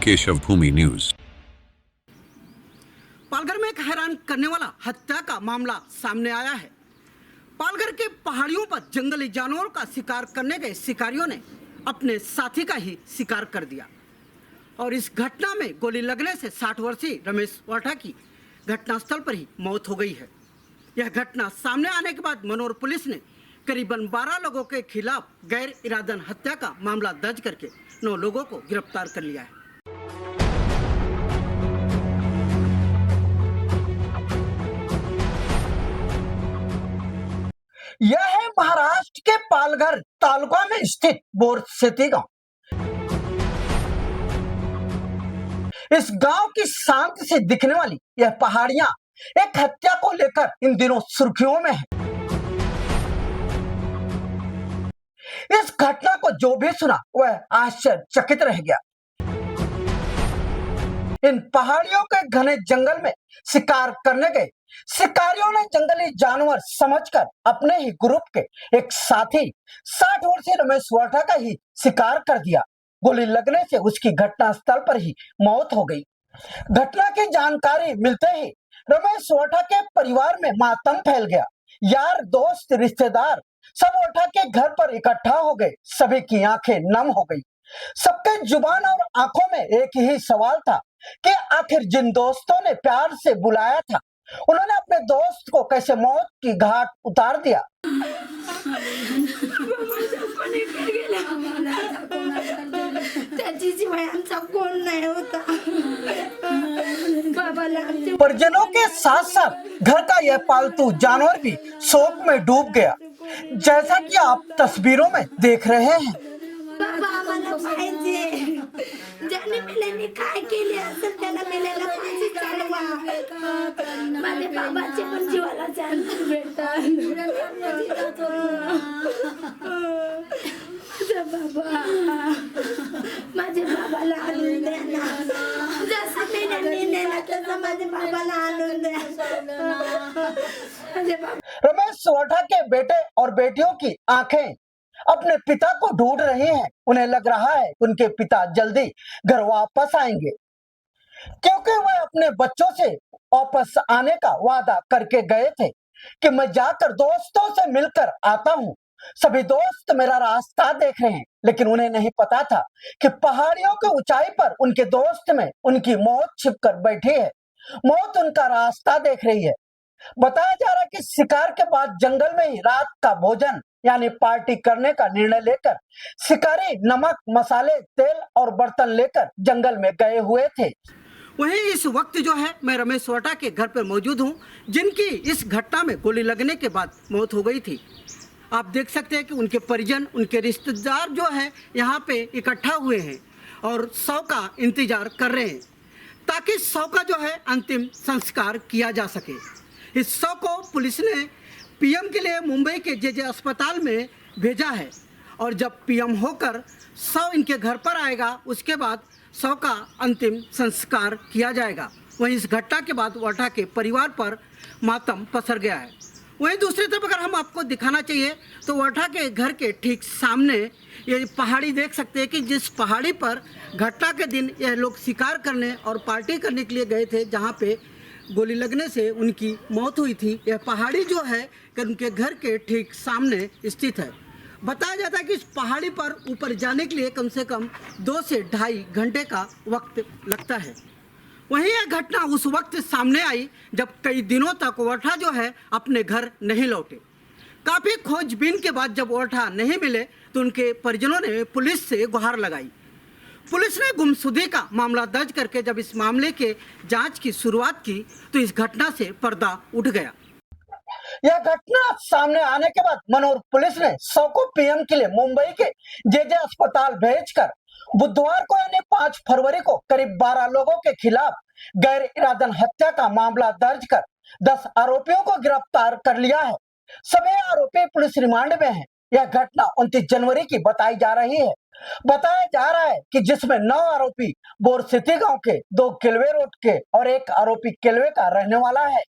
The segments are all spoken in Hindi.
केशव भूमि न्यूज। पालघर में एक हैरान करने वाला हत्या का मामला सामने आया है। पालघर के पहाड़ियों पर जंगली जानवरों का शिकार करने गए शिकारियों ने अपने साथी का ही शिकार कर दिया और इस घटना में गोली लगने से 60 वर्षीय रमेश वाठा की घटनास्थल पर ही मौत हो गई है। यह घटना सामने आने के बाद मनोर पुलिस ने करीबन 12 लोगों के खिलाफ गैर इरादन हत्या का मामला दर्ज करके 9 लोगों को गिरफ्तार कर लिया है। यह है महाराष्ट्र के पालघर तालुका में स्थित बोरसेती गांव। इस गांव की शांत से दिखने वाली यह पहाड़ियां एक हत्या को लेकर इन दिनों सुर्खियों में है। इस घटना को जो भी सुना वह आश्चर्यचकित रह गया। इन पहाड़ियों के घने जंगल में शिकार करने गए शिकारियों ने जंगली जानवर समझकर अपने ही ग्रुप के एक साथी 60 वर्षीय रमेश वाठा का ही शिकार कर दिया। गोली लगने से उसकी घटनास्थल पर ही मौत हो गई। घटना की जानकारी मिलते ही रमेश वाठा के परिवार में मातम फैल गया। यार दोस्त रिश्तेदार सब वाठा के घर पर इकट्ठा हो गए। सभी की आंखें नम हो गई। सबके जुबान और आंखों में एक ही सवाल था कि आखिर जिन दोस्तों ने प्यार से बुलाया था उन्होंने अपने दोस्त को कैसे मौत की घाट उतार दिया। परिजनों के साथ साथ घर का यह पालतू जानवर भी शोक में डूब गया, जैसा कि आप तस्वीरों में देख रहे हैं। बाबा आम्हाला पाहिजे ज्याने मिळाले काय केले असेल त्याला मिळायला पाहिजे चालवा माझे बाबाचे पण जीवाला जान भेटतात बाबा माझे बाबाला आणून द्या ना जसं मी नेला तसं माझे बाबाला आणून द्या माझे बाबा। रमेश वाठा के बेटे और बेटियों की आंखें अपने पिता को ढूंढ रहे हैं। उन्हें लग रहा है उनके पिता जल्दी घर वापस आएंगे, क्योंकि वह अपने बच्चों से वापस आने का वादा करके गए थे कि मैं जाकर दोस्तों से मिलकर आता हूं। सभी दोस्त मेरा रास्ता देख रहे हैं, लेकिन उन्हें नहीं पता था कि पहाड़ियों की ऊंचाई पर उनके दोस्त में उनकी मौत छिपकर बैठी है। मौत उनका रास्ता देख रही है। बताया जा रहा है कि शिकार के बाद जंगल में ही रात का भोजन यानी पार्टी करने का निर्णय लेकर शिकारी नमक, मसाले, तेल और बर्तन लेकर जंगल में गए हुए थे। वहीं इस वक्त जो है मैं रमेश वाठा के घर पर मौजूद हूं, जिनकी इस घटना में गोली लगने के बाद मौत हो गई थी। आप देख सकते हैं कि उनके परिजन, उनके रिश्तेदार जो है यहाँ पे इकट्ठा हुए हैं और शव का इंतजार कर रहे हैं ताकि शव का जो है अंतिम संस्कार किया जा सके। इस शव को पुलिस ने पीएम के लिए मुंबई के जेजे अस्पताल में भेजा है और जब पीएम होकर शव इनके घर पर आएगा उसके बाद शव का अंतिम संस्कार किया जाएगा। वहीं इस घटना के बाद वाठा के परिवार पर मातम पसर गया है। वहीं दूसरी तरफ अगर हम आपको दिखाना चाहिए तो वाठा के घर के ठीक सामने ये पहाड़ी देख सकते हैं कि जिस पहाड़ी पर घटना के दिन यह लोग शिकार करने और पार्टी करने के लिए गए थे, जहाँ पे गोली लगने से उनकी मौत हुई थी। यह पहाड़ी जो है कि उनके घर के ठीक सामने स्थित है। बताया जाता है कि इस पहाड़ी पर ऊपर जाने के लिए कम से कम 2 से ढाई घंटे का वक्त लगता है। वहीं यह घटना उस वक्त सामने आई जब कई दिनों तक वाठा जो है अपने घर नहीं लौटे। काफ़ी खोजबीन के बाद जब वाठा नहीं मिले तो उनके परिजनों ने पुलिस से गुहार लगाई। पुलिस ने गुमशुदगी का मामला दर्ज करके जब इस मामले के जांच की शुरुआत की तो इस घटना से पर्दा उठ गया। यह घटना सामने आने के बाद मनोर पुलिस ने शव को पीएम के लिए मुंबई के जेजे अस्पताल भेजकर बुधवार को यानी 5 फरवरी को करीब 12 लोगों के खिलाफ गैर इरादन हत्या का मामला दर्ज कर 10 आरोपियों को गिरफ्तार कर लिया है। सभी आरोपी पुलिस रिमांड में हैं। यह घटना 29 जनवरी की बताई जा रही है। बताया जा रहा है कि जिसमें 9 आरोपी बोरसेती गांव के, 2 किलवे रोड के और 1 आरोपी किलवे का रहने वाला है।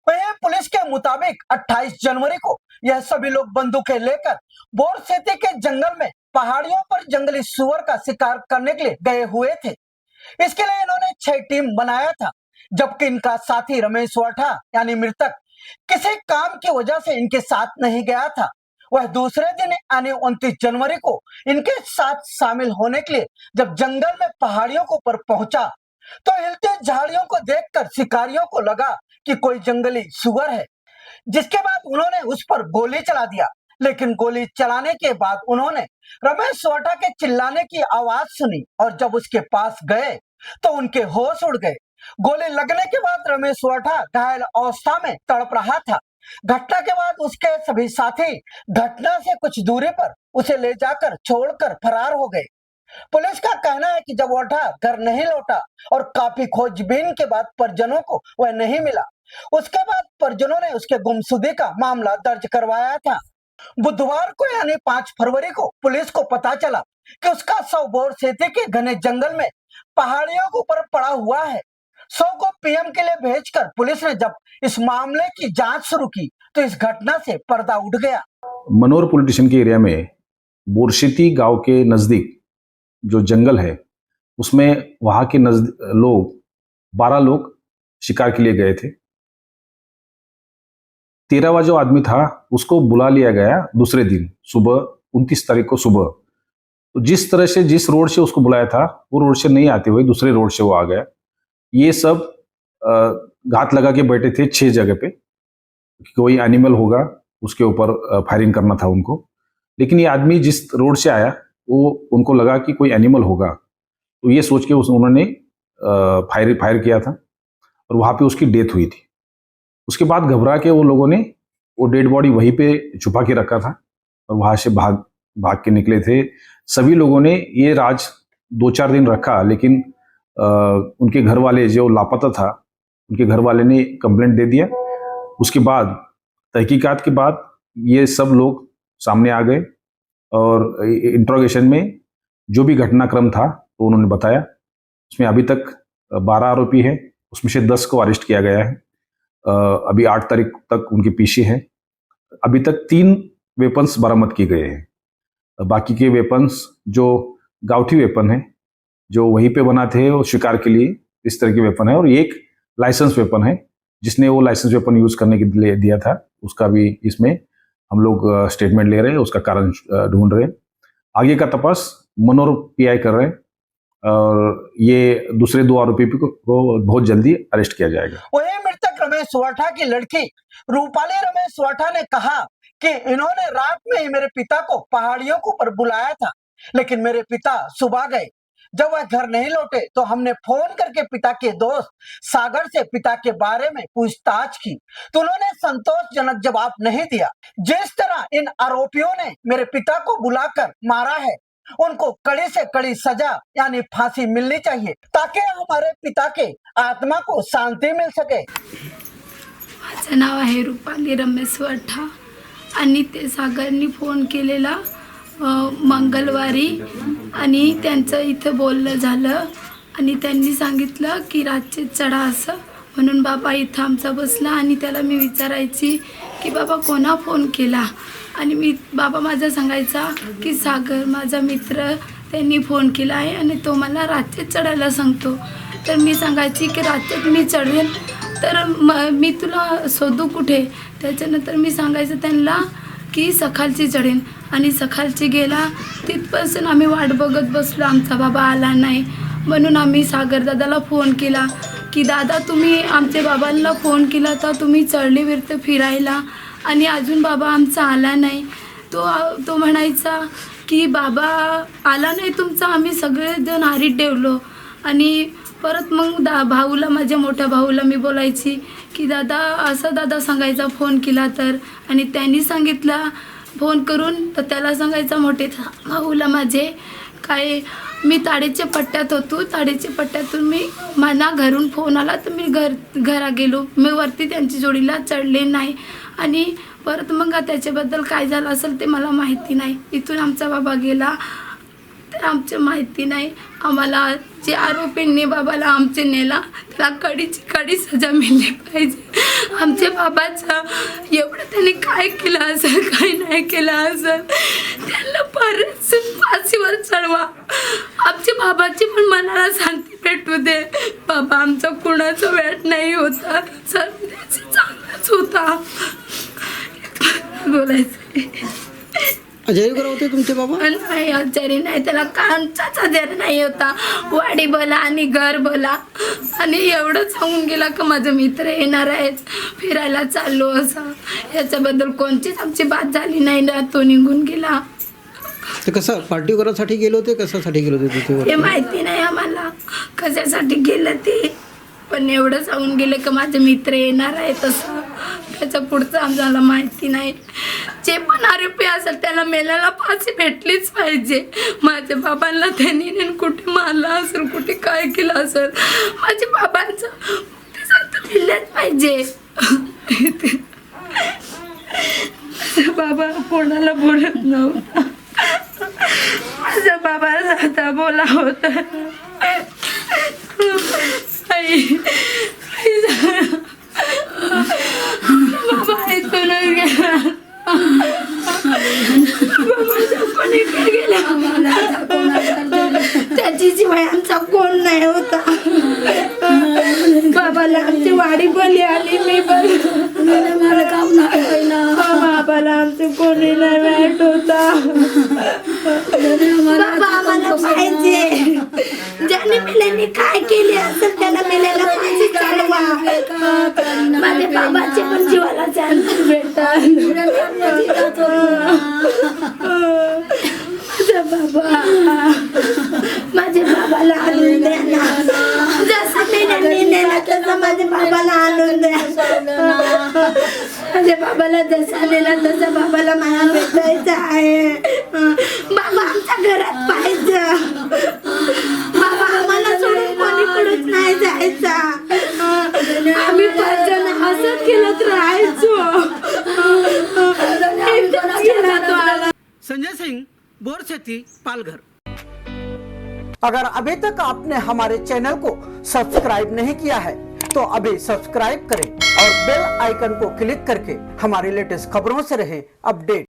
वहीं पुलिस के मुताबिक 28 जनवरी को यह सभी लोग बंदूकें लेकर बोरसेती के जंगल में पहाड़ियों पर जंगली सुअर का शिकार करने के लिए गए हुए थे। इसके लिए इन्होंने 6 टीम बनाया था, जबकि इनका साथी रमेश वाठा यानी मृतक किसी काम की वजह से इनके साथ नहीं गया था। वह दूसरे दिन यानी 29 जनवरी को इनके साथ शामिल होने के लिए जब जंगल में पहाड़ियों के ऊपर पहुंचा तो हिलती झाड़ियों को देखकर शिकारियों को लगा कि कोई जंगली सुअर है, जिसके बाद उन्होंने उस पर गोली चला दिया। लेकिन गोली चलाने के बाद उन्होंने रमेश वाठा के चिल्लाने की आवाज सुनी और जब उसके पास गए तो उनके होश उड़ गए। गोली लगने के बाद रमेश वाठा घायल अवस्था में तड़प रहा था। घटना के बाद उसके सभी साथी घटना से कुछ दूरी पर उसे ले जाकर छोड़कर फरार हो गए। पुलिस का कहना है कि जब वाठा घर नहीं लौटा और काफी खोजबीन के बाद परिजनों को वह नहीं मिला, उसके बाद परिजनों ने उसके गुमशुदगी का मामला दर्ज करवाया था। बुधवार को यानी 5 फरवरी को पुलिस को पता चला कि उसका शव बोरसेती के घने जंगल में पहाड़ियों के ऊपर पड़ा हुआ है। शव को पीएम के लिए भेजकर पुलिस ने जब इस मामले की जांच शुरू की तो इस घटना से पर्दा उठ गया। मनोर पुलिस स्टेशन के एरिया में बोरसेती गांव के नजदीक जो जंगल है उसमें वहां के लोग 12 लोग शिकार के लिए गए थे। 13वां जो आदमी था उसको बुला लिया गया दूसरे दिन सुबह 29 तारीख को सुबह। तो जिस तरह से जिस रोड से उसको बुलाया था वो रोड से नहीं आते हुए दूसरे रोड से वो आ गया। ये सब घात लगा के बैठे थे 6 जगह पे, कोई एनिमल होगा उसके ऊपर फायरिंग करना था उनको। लेकिन ये आदमी जिस रोड से आया वो उनको लगा कि कोई एनिमल होगा, तो ये सोच के उन्होंने फायर किया था और वहाँ पे उसकी डेथ हुई थी। उसके बाद घबरा के वो लोगों ने वो डेड बॉडी वहीं पे छुपा के रखा था और वहाँ से भाग के निकले थे। सभी लोगों ने ये राज 2-4 दिन रखा, लेकिन उनके घर वाले जो लापता था उनके घर वाले ने कंप्लेंट दे दिया। उसके बाद तहकीकात के बाद ये सब लोग सामने आ गए और इंट्रोगेशन में जो भी घटनाक्रम था तो उन्होंने बताया। उसमें अभी तक 12 आरोपी है, उसमें से 10 को अरेस्ट किया गया है। अभी 8 तारीख तक उनके पीछे है। अभी तक 3 वेपन्स बरामद किए गए हैं। बाकी के वेपन्स जो गावठी वेपन है जो वहीं पे बनाते हैं वो शिकार के लिए इस तरह के वेपन है, और एक लाइसेंस वेपन है जिसने वो लाइसेंस वेपन यूज करने के लिए दिया था, उसका भी इसमें हम लोग स्टेटमेंट ले रहे हैं, उसका कारण ढूंढ रहे हैं। आगे का तपास मनोर पीआई कर रहे हैं और ये दूसरे 2 आरोपी को बहुत जल्दी अरेस्ट किया जाएगा। वही मृतक रमेश वाठा की लड़की रूपाली रमेश वाठा ने कहा कि इन्होंने रात में ही मेरे पिता को पहाड़ियों के ऊपर बुलाया था, लेकिन मेरे पिता सुबह गए। जब वह घर नहीं लौटे तो हमने फोन करके पिता के दोस्त सागर से पिता के बारे में पूछताछ की तो उन्होंने संतोषजनक जवाब नहीं दिया। जिस तरह इन आरोपियों ने मेरे पिता को बुलाकर मारा है, उनको कड़ी से कड़ी सजा यानी फांसी मिलनी चाहिए ताकि हमारे पिता के आत्मा को शांती मिल सके। माझं नाव आहे रुपाली रमेश वाठा आणि ते सागरनी फोन केलेला मंगळवारी आणि त्यांचं इथं बोलणं झालं आणि त्यांनी सांगितलं की रातचे चढा असं म्हणून बाबा इथं आमचा बसला आणि त्याला मी विचारायची की बाबा कोणा फोन केला आणि बाबा माझा सांगायचा की सागर माझा मित्र त्यांनी फोन केला आहे आणि तो मला रातचे चढायला सांगतो। तर मी सांगायची की रात्रीत मी चढेन तर मी तुला शोधू कुठे। त्याच्यानंतर मी सांगायचं त्यांना की सकाळची चढेन आणि सकाळची गेला तिथपासून आम्ही वाट बघत बसलो, आमचा बाबा आला नाही म्हणून आम्ही सागर दादाला फोन केला की दादा तुम्ही आमच्या बाबांना फोन केला तर तुम्ही चढलीवरती फिरायला आणि अजून बाबा आमचा आला नाही। तो म्हणायचा की बाबा आला नाही तुमचा, आम्ही सगळेजण हारीत ठेवलो। आणि परत मग भाऊला माझ्या मोठ्या भाऊला मी बोलायची की दादा असं दादा सांगायचा फोन केला तर, आणि त्यांनी सांगितला फोन करून तर त्याला सांगायचा मोठे भाऊला माझे काय मी ताडेच्या पट्ट्यात होतो, ताडेच्या पट्ट्यातून मी मला घरून फोन आला तर मी घरा गेलो, मी वरती त्यांची जोडीला चढले नाही आणि परत मग त्याच्याबद्दल काय झालं असेल ते मला माहिती नाही। इथून आमचा बाबा गेला तर आमच्या माहिती नाही। आम्हाला जे आरोपींनी बाबाला आमचे नेला त्याला कडीची कडी सजा मिळली पाहिजे। आमच्या बाबाचं एवढं त्यांनी काय केलं असेल काय नाही केलं असेल त्यांना परत फाशीवर चढवा। आमच्या बाबाची पण मनाला शांती भेटू दे बाबा, आमचा कुणाचा वेट नाही होता, सर्वांची चांगलाच होता बोलायचं. आजारी वगैरे होते तुमचे बाबा? नाही आजारी नाही, त्याला कामचाच आजार नाही होता. वाडी बोला आणि घर बोला, आणि एवढं सांगून गेला का माझे मित्र येणार आहेत, फिरायला चाललो असं. याच्याबद्दल कोणतीच आमची बात झाली नाही ना, तो निघून गेला. ते कसं पार्टी वगैरेसाठी गेले होते, कशासाठी गेले होते हे तिथे? माहिती नाही आम्हाला कशासाठी गेलं ते, पण एवढं सांगून गेलं का माझे मित्र येणार आहे तसं. त्याच्या पुढचं आम्हाला माहिती नाही. जे पण आरोपी असेल त्याला मेल्याला फाशी भेटलीच पाहिजे. माझ्या बाबांना त्यांनी कुठे मारलं असेल, कुठे काय केलं असेल, माझ्या बाबांचं दिलंच पाहिजे. बाबा कोणाला बोलत नव्हता, माझ्या बाबा साधा बोला होता. बाबा ऐकूनच गेला, कोणीकडे गेला त्याची शिवाय आमचा कोण नाही होता. बाबाला आमची वाडी बोली आली, मी बोल बाबाला आमचे कोणी नाही भेट होता. बाबा आम्हाला पाहिजे, ज्याने मेल्याने काय केले असेल त्याला मेल्याला पाहिजे चालवा. माझ्या बाबाचे पण जीवाला चान्स भेटतात. माझ्या बाबाला आणून द्या ना, जसं मेल्याने नेला तसं माझ्या बाबाला आणून द्या. माझ्या बाबाला जसा नेला तसं बाबाला मला भेटायचं आहे. बाबा आमच्या घरात पाहिजे. बाबा आम्हाला सोडून कोणीकडेच नाही जायचा. आम्ही 5 जण असंच खेळत राहायचो. संजय सिंह, बोरसेती, पालघर. अगर अभी तक आपने हमारे चैनल को सब्सक्राइब नहीं किया है तो अभी सब्सक्राइब करें और बेल आइकन को क्लिक करके हमारी लेटेस्ट खबरों से रहें अपडेट।